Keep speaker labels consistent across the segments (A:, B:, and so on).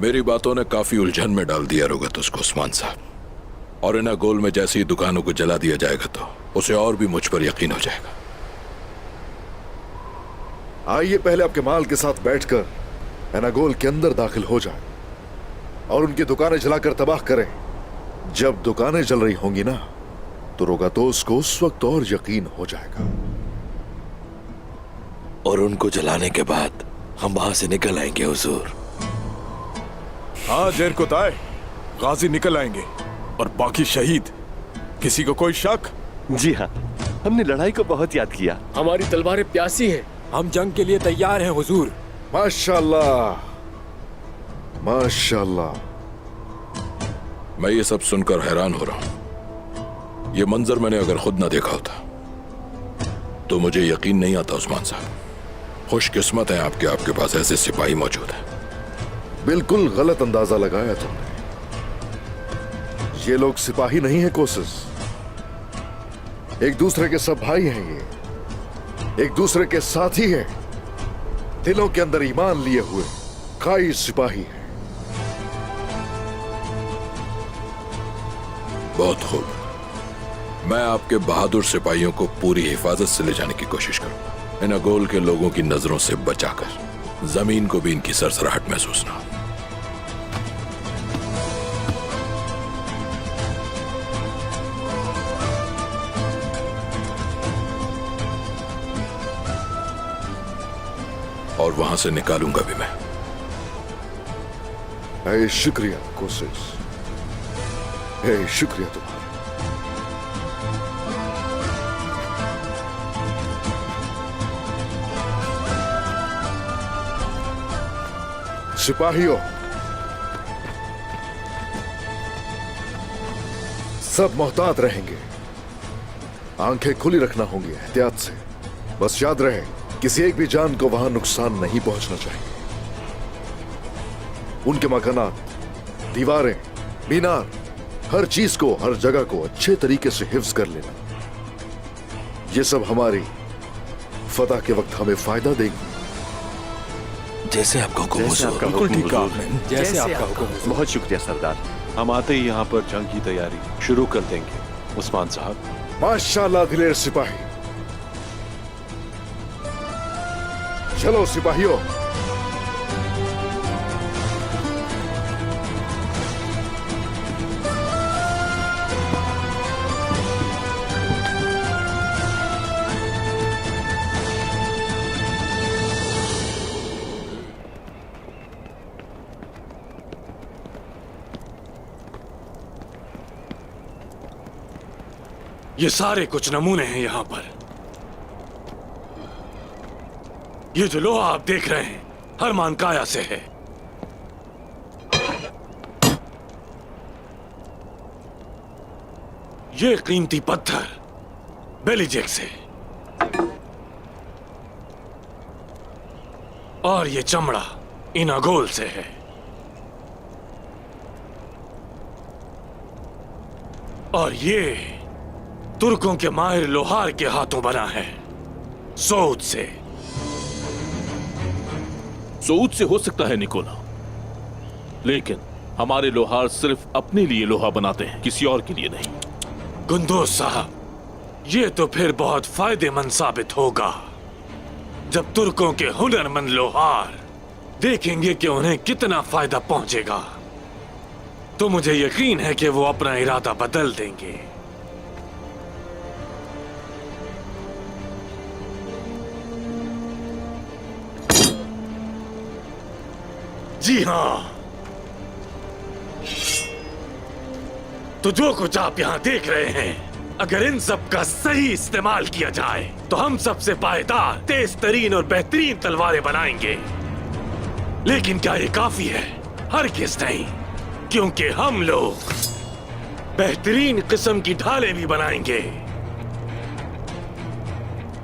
A: मेरी बातों ने काफी उलझन में डाल दिया रोगत उसको उस्मान साहब। और इन गोल में जैसी ही दुकानों को जला दिया जाएगा तो उसे और भी मुझ पर यकीन हो जाएगा।
B: आइए पहले आपके माल के साथ बैठकर एनागोल के अंदर दाखिल हो जाए और उनकी दुकानें जलाकर तबाह करें। जब दुकानें जल रही होंगी ना तो रोगातोस को उस वक्त और यकीन हो जाएगा।
C: और उनको जलाने के बाद हम वहां से निकल आएंगे हुजूर।
D: हाँ जेर कुताए, गाजी निकल आएंगे और बाकी शहीद। किसी को कोई शक?
E: जी हाँ, हमने लड़ाई को बहुत याद किया।
F: हमारी तलवारें प्यासी हैं।
G: हम जंग के लिए तैयार हैं हुजूर।
B: माशाल्लाह माशाल्लाह।
A: मैं ये सब सुनकर हैरान हो रहा हूं। ये मंजर मैंने अगर खुद ना देखा होता तो मुझे यकीन नहीं आता उस्मान साहब। खुशकिस्मत है आपके पास ऐसे सिपाही मौजूद हैं।
B: बिल्कुल गलत अंदाजा लगाया तुमने। ये लोग सिपाही नहीं है कोसिस, एक दूसरे के सब भाई हैं। ये एक दूसरे के साथी हैं, दिलों के अंदर ईमान लिए हुए काई सिपाही हैं।
A: बहुत खूब, मैं आपके बहादुर सिपाहियों को पूरी हिफाजत से ले जाने की कोशिश करूंगा। इन अगोल के लोगों की नजरों से बचाकर जमीन को भी इनकी सरसराहट महसूस ना हो। और वहां से निकालूंगा भी मैं।
B: ए शुक्रिया कोशिश, ए शुक्रिया तुम्हारा। सिपाहियों, सब मोहतात रहेंगे, आंखें खुली रखना होंगी एहतियात से। बस याद रहे किसी एक भी जान को वहां नुकसान नहीं पहुंचना चाहिए। उनके मकानात, दीवारें, मीनार, हर चीज को, हर जगह को अच्छे तरीके से हिफ्ज कर लेना। ये सब हमारी फतह के वक्त हमें फायदा देंगे।
C: जैसे आपका हुक्म हुजूर।
D: बिल्कुल ठीक कहा आपने।
G: जैसे आपका हुक्म।
E: बहुत शुक्रिया सरदार। हम आते ही यहाँ पर जंग की तैयारी शुरू कर देंगे उस्मान साहब।
B: माशाल्लाह दिलेर सिपाही। चलो सिपाहियों,
F: ये सारे कुछ नमूने हैं यहाँ पर। ये जो लोहा आप देख रहे हैं हरमान काया से है। ये कीमती पत्थर बेलीजेक से, और ये चमड़ा इनागोल से है। और ये तुर्कों के माहिर लोहार के हाथों बना है, सऊद से।
H: सऊद से हो सकता है निकोला, लेकिन हमारे लोहार सिर्फ अपने लिए लोहा बनाते हैं, किसी और के लिए नहीं।
F: गुंदोज साहब, ये तो फिर बहुत फायदेमंद साबित होगा जब तुर्कों के हुनरमंद लोहार देखेंगे कि उन्हें कितना फायदा पहुंचेगा। तो मुझे यकीन है कि वो अपना इरादा बदल देंगे। जी हां, तो जो कुछ आप यहां देख रहे हैं, अगर इन सब का सही इस्तेमाल किया जाए तो हम सबसे पायदार, तेज तरीन और बेहतरीन तलवारें बनाएंगे। लेकिन क्या ये काफी है? हरगिज़ नहीं, क्योंकि हम लोग बेहतरीन किस्म की ढालें भी बनाएंगे।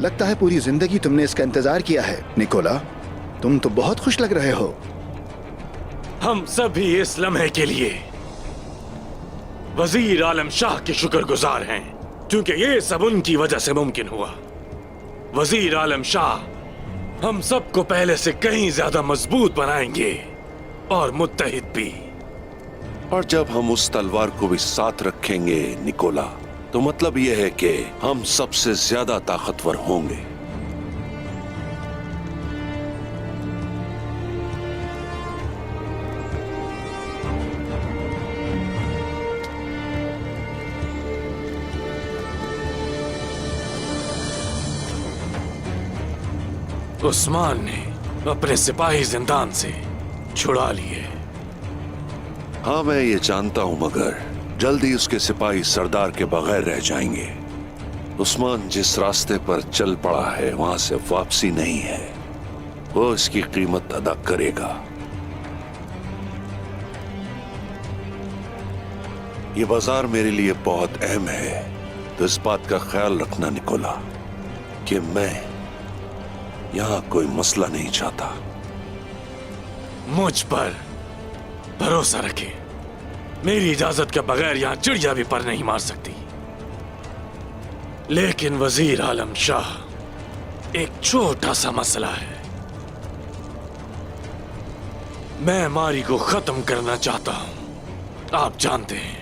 I: लगता है पूरी जिंदगी तुमने इसका इंतजार किया है निकोला। तुम तो बहुत खुश लग रहे हो।
F: हम सभी इस लम्हे के लिए वजीर आलम शाह के शुक्रगुजार हैं, क्योंकि ये सब उनकी वजह से मुमकिन हुआ। वजीर आलम शाह हम सबको पहले से कहीं ज्यादा मजबूत बनाएंगे और मुत्तहिद भी।
C: और जब हम उस तलवार को भी साथ रखेंगे निकोला, तो मतलब यह है कि हम सबसे ज्यादा ताकतवर होंगे।
F: उस्मान ने अपने सिपाही जिंदान से छुड़ा लिए।
C: हाँ, मैं ये जानता हूं, मगर जल्दी उसके सिपाही सरदार के बगैर रह जाएंगे। उस्मान जिस रास्ते पर चल पड़ा है वहां से वापसी नहीं है। वो इसकी कीमत अदा करेगा। ये बाजार मेरे लिए बहुत अहम है, तो इस बात का ख्याल रखना निकोला कि मैं यहां कोई मसला नहीं चाहता।
F: मुझ पर भरोसा रखें, मेरी इजाजत के बगैर यहां चिड़िया भी पर नहीं मार सकती। लेकिन वजीर आलम शाह, एक छोटा सा मसला है। मैं मारी को खत्म करना चाहता हूं। आप जानते हैं,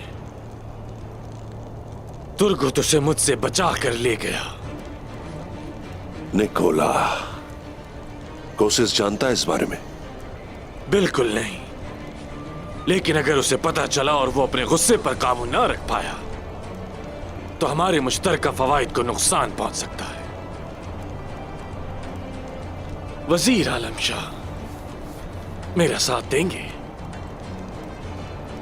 F: तुर्गुत उसे मुझसे बचा कर ले गया।
C: निकोला, कोशिश जानता है इस बारे में?
F: बिल्कुल नहीं, लेकिन अगर उसे पता चला और वो अपने गुस्से पर काबू ना रख पाया, तो हमारे मुश्तरका फवाइद को नुकसान पहुंच सकता है। वजीर आलम शाह, मेरा साथ देंगे?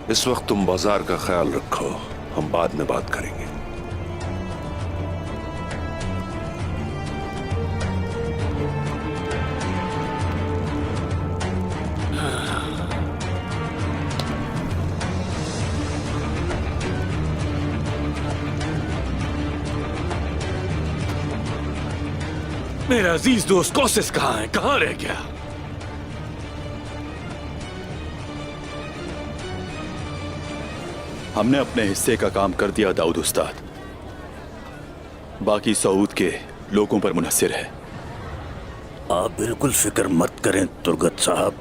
C: इस वक्त तुम बाजार का ख्याल रखो, हम बाद में बात करेंगे।
F: मेरा अजीज दोस्त कौसिस कहां है? कहां रह गया?
J: हमने अपने हिस्से का काम कर दिया दाऊद उस्ताद, बाकी सऊद के लोगों पर मुनहसिर है।
K: आप बिल्कुल फिक्र मत करें तुर्गत साहब,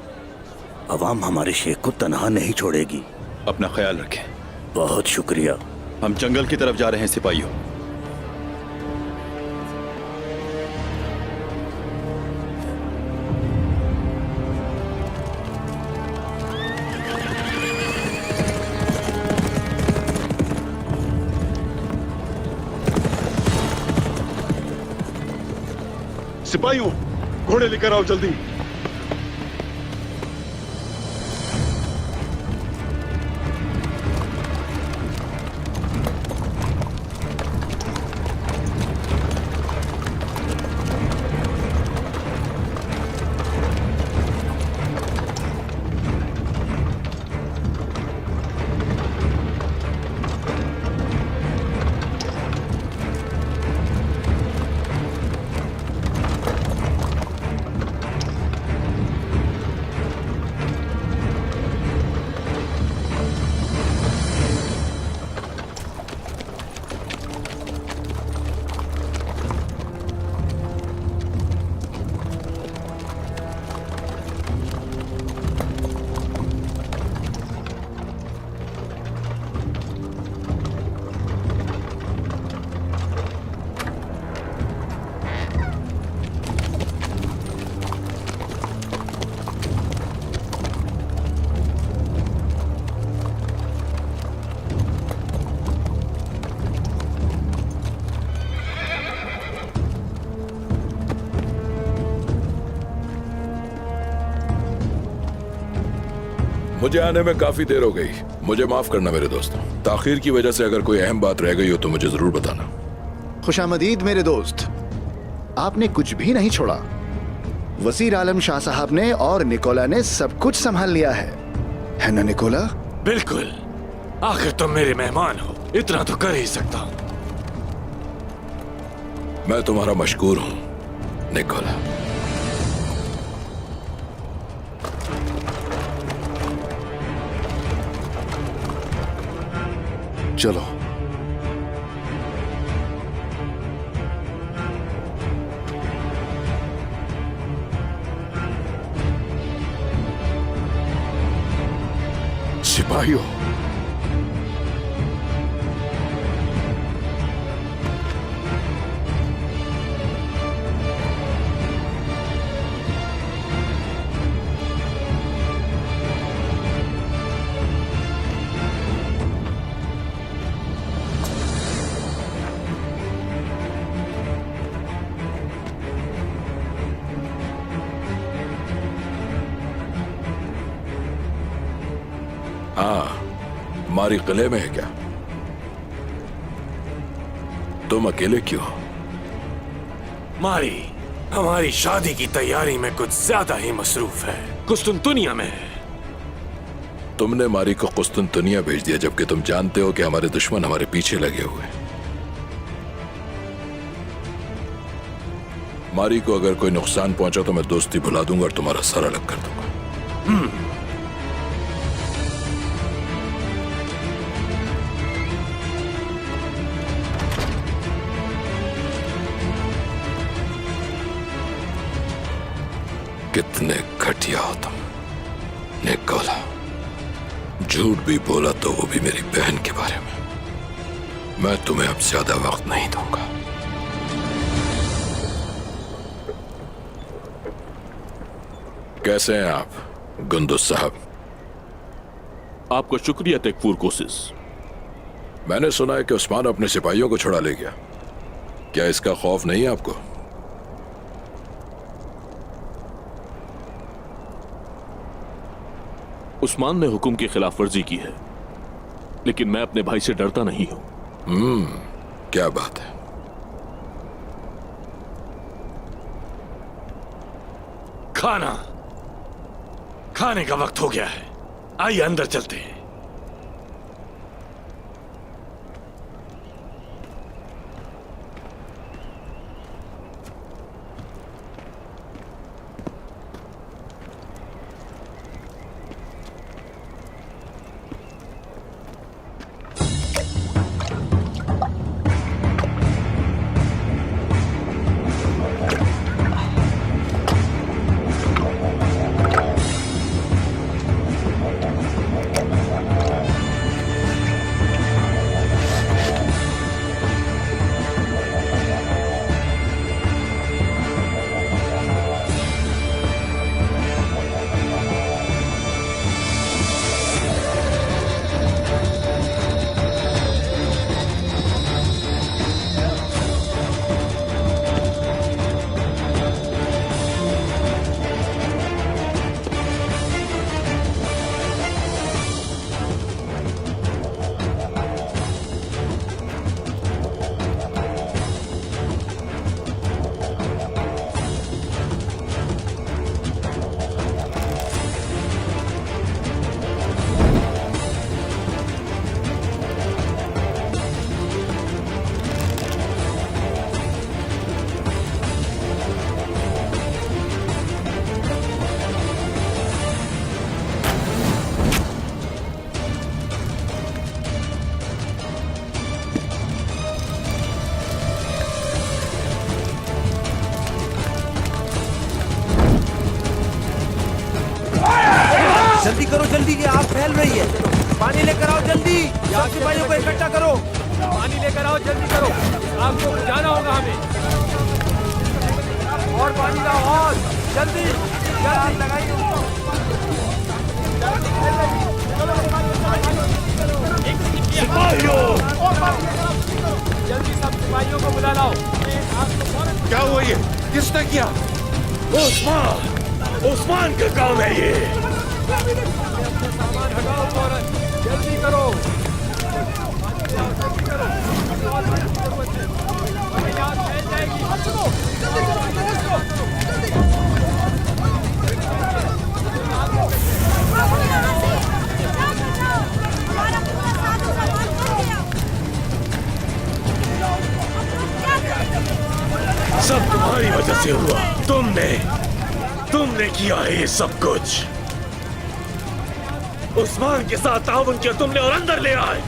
K: अवाम हमारे शेख को तनहा नहीं छोड़ेगी।
J: अपना ख्याल रखें।
K: बहुत शुक्रिया।
J: हम जंगल की तरफ जा रहे हैं सिपाहियों।
E: सिपाहियों, घोड़े लेकर आओ जल्दी।
A: मुझे आने में काफी देर हो गई, मुझे माफ करना मेरे दोस्त। ताखीर की वजह से अगर कोई अहम बात रह गई हो तो मुझे जरूर बताना।
I: खुशामदीद मेरे दोस्त, आपने कुछ भी नहीं छोड़ा। वजीर आलम शाह साहब ने और निकोला ने सब कुछ संभाल लिया है ना निकोला?
F: बिल्कुल, आखिर तुम मेरे मेहमान हो, इतना तो कर ही सकता हूं।
A: मैं तुम्हारा मशकूर हूं निकोला।
B: चलो। सिपाहियों,
A: हमारी किले में है क्या? तुम अकेले क्यों?
F: मारी हमारी शादी की तैयारी में कुछ ज्यादा ही मसरूफ है, कुस्तुनतुनिया में है।
A: तुमने मारी को कुस्तुनतुनिया भेज दिया, जबकि तुम जानते हो कि हमारे दुश्मन हमारे पीछे लगे हुए हैं। मारी को अगर कोई नुकसान पहुंचा तो मैं दोस्ती भुला दूंगा और तुम्हारा सर अलग कर दूंगा। कितने घटिया हो तुम निकोला। झूठ भी बोला तो वो भी मेरी बहन के बारे में। मैं तुम्हें अब ज्यादा वक्त नहीं दूंगा। कैसे हैं आप गुंदुस साहब?
H: आपका शुक्रिया तेकफूर कोशिश।
A: मैंने सुना है कि उस्मान अपने सिपाहियों को छुड़ा ले गया। क्या इसका खौफ नहीं है आपको?
H: उस्मान ने हुक्म की खिलाफ वर्जी की है, लेकिन मैं अपने भाई से डरता नहीं हूं।
A: क्या बात है।
F: खाने का वक्त हो गया है, आइए अंदर चलते हैं।
G: जल्दी करो, जल्दी, ये आग फैल रही है। पानी लेकर आओ जल्दी, सब सिपाहियों को इकट्ठा करो। पानी लेकर आओ, जल्दी करो, आग को बुझाना होगा हमें। और पानी लाओ, और जल्दी आग लगाइए।
F: सिपाहियों,
G: जल्दी सब सिपाहियों को बुला लाओ।
F: क्या हुआ? ये किसने किया? उस्मान का काम है ये।
G: सामान हटाओ फौरन, जल्दी करो। आग फैल जाएगी।
F: सब तुम्हारी वजह से हुआ। तुमने किया है ये सब कुछ। उस्मान के साथ ताउन किया तुमने और अंदर ले आए।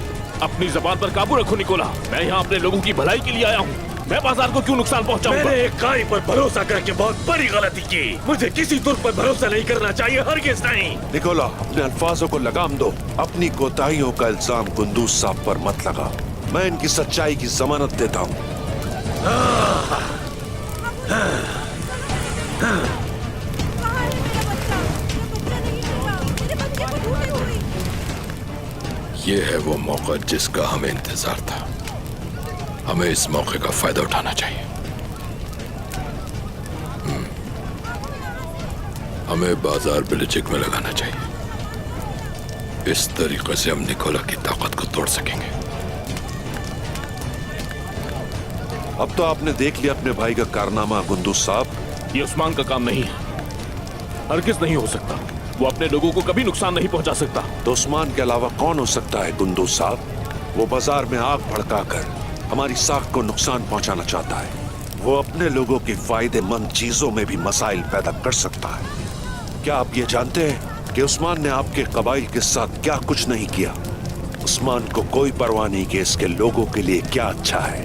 H: अपनी जबान पर काबू रखो निकोला। मैं यहाँ अपने लोगों की भलाई के लिए आया हूँ। मैं बाजार को क्यों नुकसान पहुंचाऊंगा?
F: मैंने एक गाय पर भरोसा करके बहुत बड़ी गलती की। मुझे किसी तुर्क पर भरोसा नहीं करना चाहिए, हरगिज़ नहीं।
C: निकोला, अपने अल्फाजों को लगाम दो। अपनी कोताहियों का इल्जाम कुंदूज साहब पर मत लगा। मैं इनकी सच्चाई की जमानत देता हूँ।
A: ये है वो मौका जिसका हमें इंतजार था। हमें इस मौके का फायदा उठाना चाहिए। हमें बाजार बिलचिक में लगाना चाहिए। इस तरीके से हम निकोला की ताकत को तोड़ सकेंगे।
C: अब तो आपने देख लिया अपने भाई का कारनामा कुंदूज साहब।
H: ये उस्मान का काम नहीं है, हरगिज़ नहीं हो सकता। वो अपने लोगों को कभी नुकसान नहीं पहुंचा सकता।
C: तो उस्मान के अलावा कौन हो सकता है कुंदूज साहब? वो बाजार में आग भड़काकर हमारी साख को नुकसान पहुंचाना चाहता है। वो अपने लोगों की फायदेमंद चीजों में भी मसाइल पैदा कर सकता है। क्या आप ये जानते हैं कि उस्मान ने आपके कबाइल के साथ क्या कुछ नहीं किया? उस्मान को कोई परवाह नहीं कि इसके लोगों के लिए क्या अच्छा है।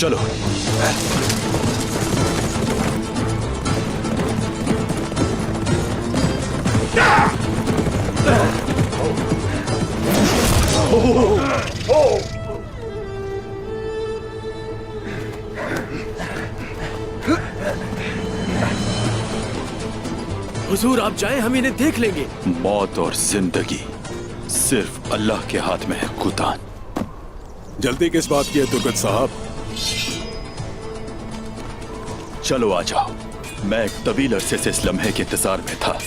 J: चलो।
G: हुजूर आप जाएं, हम इन्हें देख लेंगे।
J: मौत और जिंदगी सिर्फ अल्लाह के हाथ में है कुतान।
D: जल्दी किस बात की है तुर्गत साहब?
J: चलो आ जाओ। मैं एक तवील अरसे से इस लम्हे के इंतजार में था।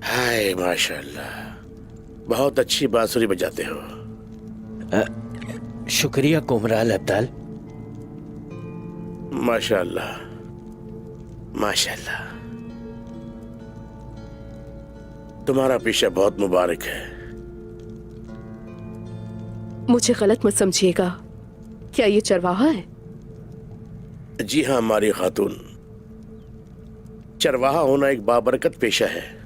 K: हाय माशाल्लाह, बहुत अच्छी बांसुरी बजाते हो।
L: शुक्रिया कुमराल अब्दाल।
K: माशाल्लाह माशाल्लाह, तुम्हारा पेशा बहुत मुबारक है।
M: मुझे गलत मत समझिएगा, क्या ये चरवाहा है?
K: जी हाँ हमारी खातून, चरवाहा होना एक बाबरकत पेशा है।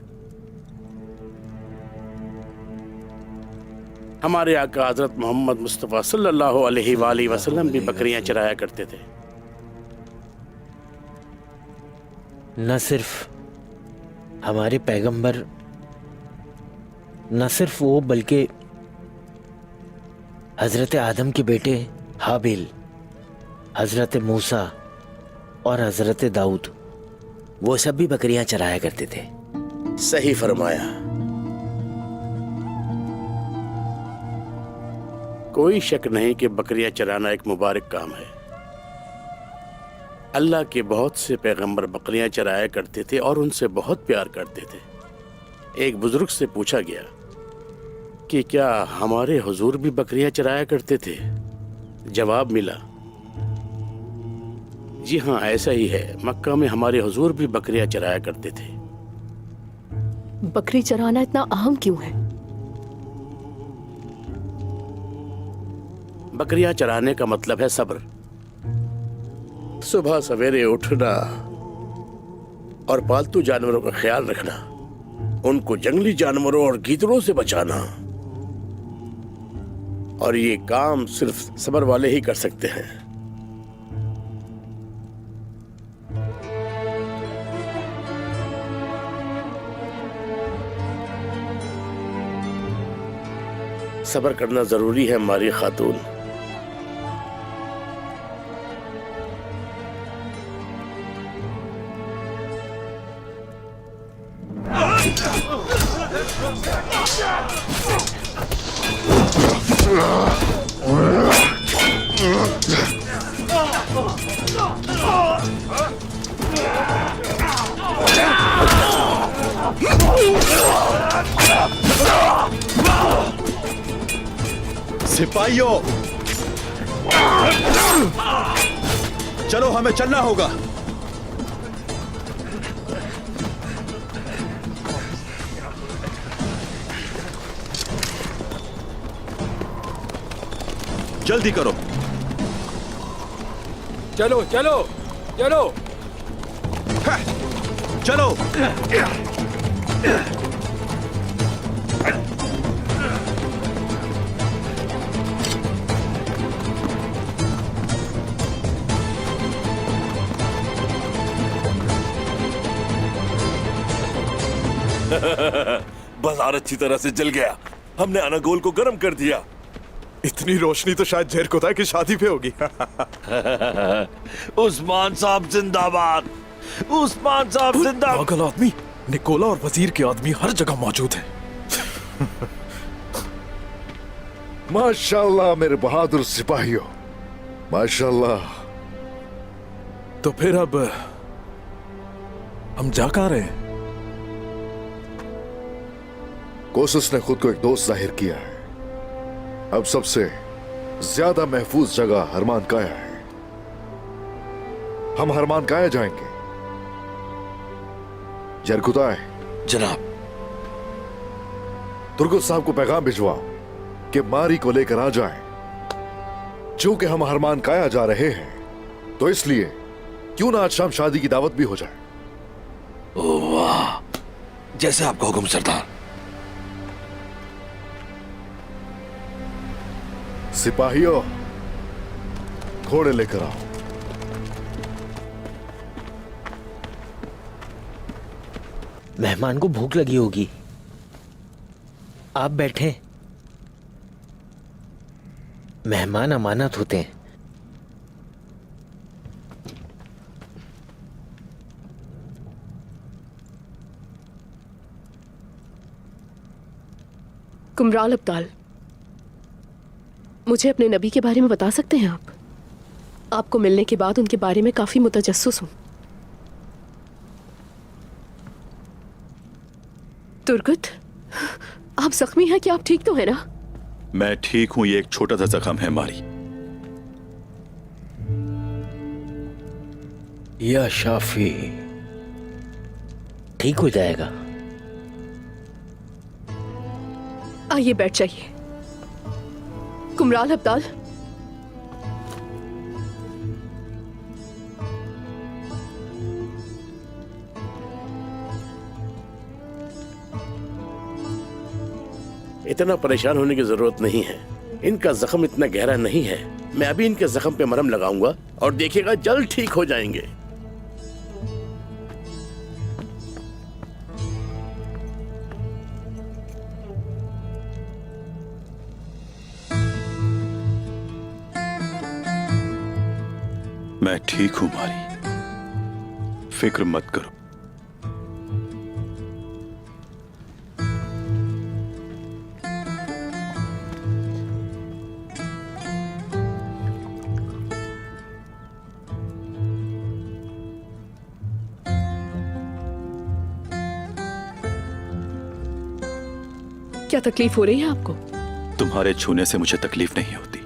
K: हमारे आका हजरत मोहम्मद मुस्तफ़ा सल्लल्लाहु अलैहि वसल्लम भी बकरियां चराया करते थे।
L: न सिर्फ
G: हमारे पैगंबर न सिर्फ वो बल्कि हजरत आदम के बेटे हाबिल, हजरत मूसा और हजरत दाऊद, वो सब भी बकरियां चराया करते थे।
K: सही फरमाया। कोई शक नहीं कि बकरियां चराना एक मुबारक काम है। अल्लाह के बहुत से पैगंबर बकरियां चराया करते थे और उनसे बहुत प्यार करते थे। एक बुजुर्ग से पूछा गया कि क्या हमारे हुजूर भी बकरियां चराया करते थे? जवाब मिला, जी हाँ, ऐसा ही है। मक्का में हमारे हुजूर भी बकरियां चराया करते थे।
M: बकरी चराना इतना अहम क्यों है?
K: बकरियां चराने का मतलब है सब्र। सुबह सवेरे उठना और पालतू जानवरों का ख्याल रखना, उनको जंगली जानवरों और गीदड़ों से बचाना, और ये काम सिर्फ सब्र वाले ही कर सकते हैं। सब्र करना जरूरी है हमारी खातून।
J: सिपाहियों, चलो हमें चलना होगा। जल्दी करो।
G: चलो चलो चलो
J: चलो।
F: बाजार अच्छी तरह से जल गया। हमने अनागोल को गर्म कर दिया।
D: इतनी रोशनी तो शायद जहरकुताई की शादी पे होगी।
F: उस्मान साहब जिंदाबाद, उस्मान साहब जिंदाबाद।
D: पागल आदमी, निकोला और वजीर के आदमी हर जगह मौजूद है।
B: माशाल्लाह मेरे बहादुर सिपाहियों, माशाल्लाह।
D: तो फिर अब हम जा कहां रहे हैं?
B: कोशिश ने खुद को एक दोस्त जाहिर किया है। अब सबसे ज्यादा महफूज जगह हरमान काया है। हम हरमान काया जाएंगे। जरकुताय,
F: जनाब।
B: तुर्गुत साहब को पैगाम भिजवाओ कि मारी को लेकर आ जाएं। चूंकि हम हरमान काया जा रहे हैं, तो इसलिए क्यों ना आज शाम शादी की दावत भी हो जाए।
F: ओह वाह, जैसे आपका हुक्म सरदार।
B: सिपाहियों, घोड़े लेकर आओ।
G: मेहमान को भूख लगी होगी, आप बैठे। मेहमान अमानत होते हैं।
M: कुमराल अब्दाल, मुझे अपने नबी के बारे में बता सकते हैं आप? आपको मिलने के बाद उनके बारे में काफी मुतजस्सिस हूं। तुर्गत, आप जख्मी हैं? क्या आप ठीक तो है ना?
J: मैं ठीक हूं, ये एक छोटा सा जख्म है मारी।
G: या शाफी, ठीक हो जाएगा।
M: आइए बैठ जाइए। कुमराल अब्दाल,
K: इतना परेशान होने की जरूरत नहीं है। इनका जख्म इतना गहरा नहीं है। मैं अभी इनके जख्म पे मरहम लगाऊंगा और देखिएगा जल्द ठीक हो जाएंगे।
J: मैं ठीक हूं मारी, फिक्र मत करो।
M: क्या तकलीफ हो रही है आपको?
J: तुम्हारे छूने से मुझे तकलीफ नहीं होती।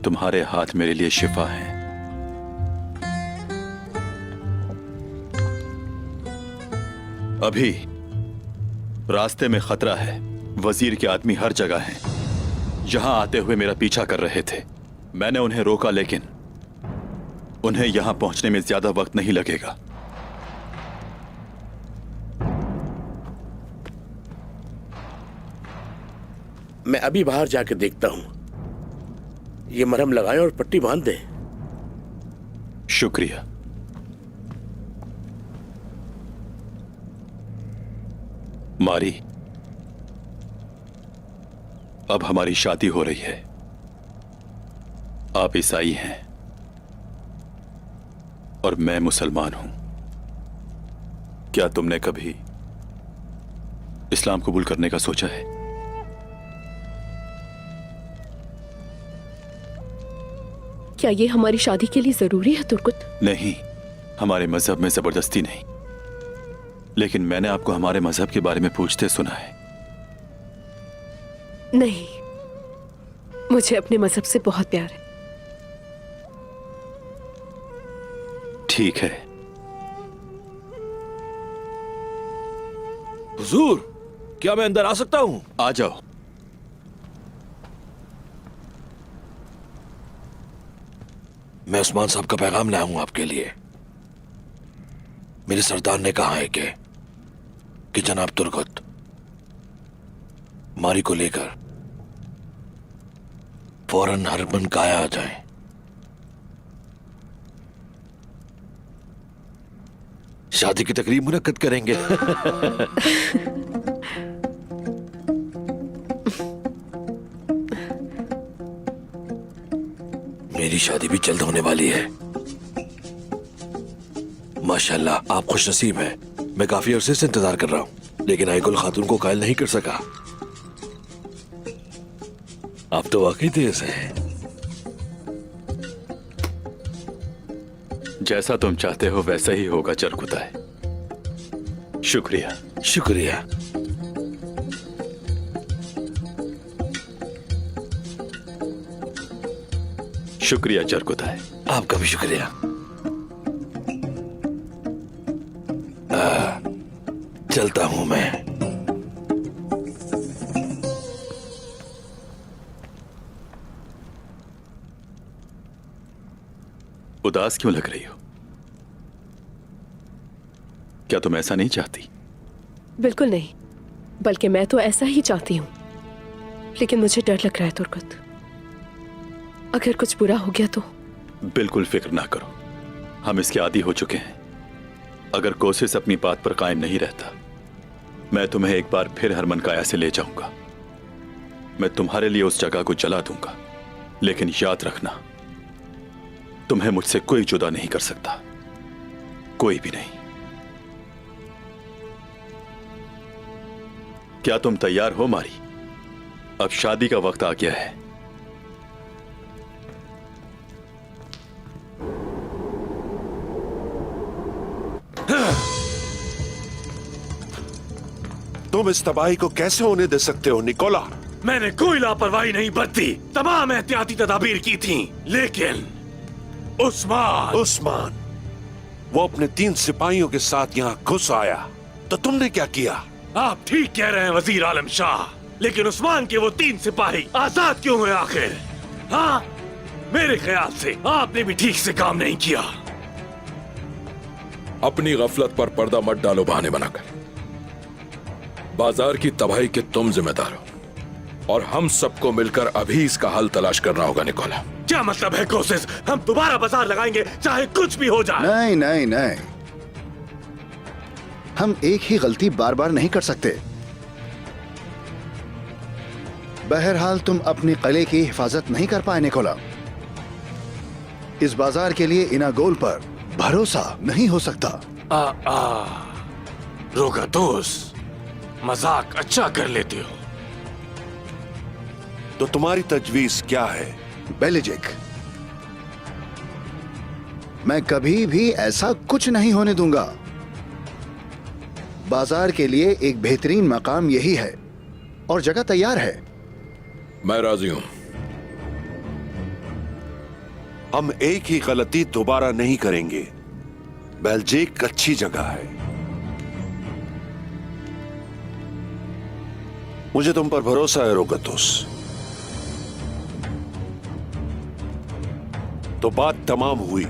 J: तुम्हारे हाथ मेरे लिए शिफा हैं। अभी रास्ते में खतरा है। वजीर के आदमी हर जगह हैं। यहां आते हुए मेरा पीछा कर रहे थे। मैंने उन्हें रोका, लेकिन उन्हें यहां पहुंचने में ज्यादा वक्त नहीं लगेगा।
K: मैं अभी बाहर जाके देखता हूं। ये मरहम लगाएं और पट्टी बांध दें।
J: शुक्रिया। मारी, अब हमारी शादी हो रही है। आप ईसाई हैं और मैं मुसलमान हूं। क्या तुमने कभी इस्लाम कबूल करने का सोचा है?
M: क्या ये हमारी शादी के लिए जरूरी है तुर्कुत?
J: नहीं, हमारे मजहब में जबरदस्ती नहीं। लेकिन मैंने आपको हमारे मजहब के बारे में पूछते सुना है।
M: नहीं, मुझे अपने मजहब से बहुत प्यार है।
J: ठीक है।
H: हुजूर, क्या मैं अंदर आ सकता हूं?
J: आ जाओ।
A: मैं उस्मान साहब का पैगाम लाया हूं आपके लिए। मेरे सरदार ने कहा है कि जनाब तुर्कुत मारी को लेकर फौरन हरबन काया आ जाए। शादी की तकरीब मुनक्कद करेंगे। मेरी शादी भी जल्द होने वाली है। माशाल्लाह, आप खुशनसीब हैं। मैं काफी अरसे से इंतजार कर रहा हूं, लेकिन आइकुल खातून को कायल नहीं कर सका। आप तो वाकई तेज हैं।
J: जैसा तुम चाहते हो वैसा ही होगा चरकुताए। शुक्रिया।
A: शुक्रिया।
J: शुक्रिया चरकुताए।
A: आपका भी शुक्रिया। चलता हूं मैं।
J: उदास क्यों लग रही हो? क्या तुम ऐसा नहीं चाहती?
M: बिल्कुल नहीं, बल्कि मैं तो ऐसा ही चाहती हूँ। लेकिन मुझे डर लग रहा है तुर्कुत। अगर कुछ बुरा हो गया तो?
J: बिल्कुल फिक्र ना करो, हम इसके आदी हो चुके हैं। अगर कोशिश अपनी बात पर कायम नहीं रहता, मैं तुम्हें एक बार फिर हरमन काया से ले जाऊंगा। मैं तुम्हारे लिए उस जगह को जला दूंगा, लेकिन याद रखना, तुम्हें मुझसे कोई जुदा नहीं कर सकता, कोई भी नहीं। क्या तुम तैयार हो मारी? अब शादी का वक्त आ गया है।
C: तुम इस तबाही को कैसे होने दे सकते हो निकोला?
F: मैंने कोई लापरवाही नहीं बरती, तमाम एहतियाती तदाबीर की थी, लेकिन
C: उस्मान वो अपने 3 सिपाहियों के साथ यहाँ घुस आया, तो तुमने क्या किया?
F: आप ठीक कह रहे हैं वजीर आलम शाह, लेकिन उस्मान के वो 3 सिपाही आजाद क्यों हुए आखिर? हाँ, मेरे ख्याल से आपने भी ठीक से काम नहीं किया।
A: अपनी गफलत पर पर्दा मत डालो बहाने बनाकर। बाजार की तबाही के तुम जिम्मेदार हो और हम सबको मिलकर अभी इसका हल तलाश करना होगा निकोला।
F: क्या मतलब है कोशिश? हम दोबारा बाजार लगाएंगे चाहे कुछ भी हो जाए।
I: नहीं नहीं नहीं, हम एक ही गलती बार बार नहीं कर सकते। बहरहाल तुम अपनी किले की हिफाजत नहीं कर पाए निकोला। इस बाजार के लिए इनागोल पर भरोसा नहीं हो सकता।
F: रोगातोस, मजाक अच्छा कर लेते हो।
C: तो तुम्हारी तजवीज क्या है?
I: बेलिजिक, मैं कभी भी ऐसा कुछ नहीं होने दूंगा। बाजार के लिए एक बेहतरीन मकाम यही है और जगह तैयार है।
A: मैं राजी हूं।
C: हम एक ही गलती दोबारा नहीं करेंगे। बेल्जिक अच्छी जगह है। मुझे तुम पर भरोसा है रोगातोस। तो बात तमाम हुई।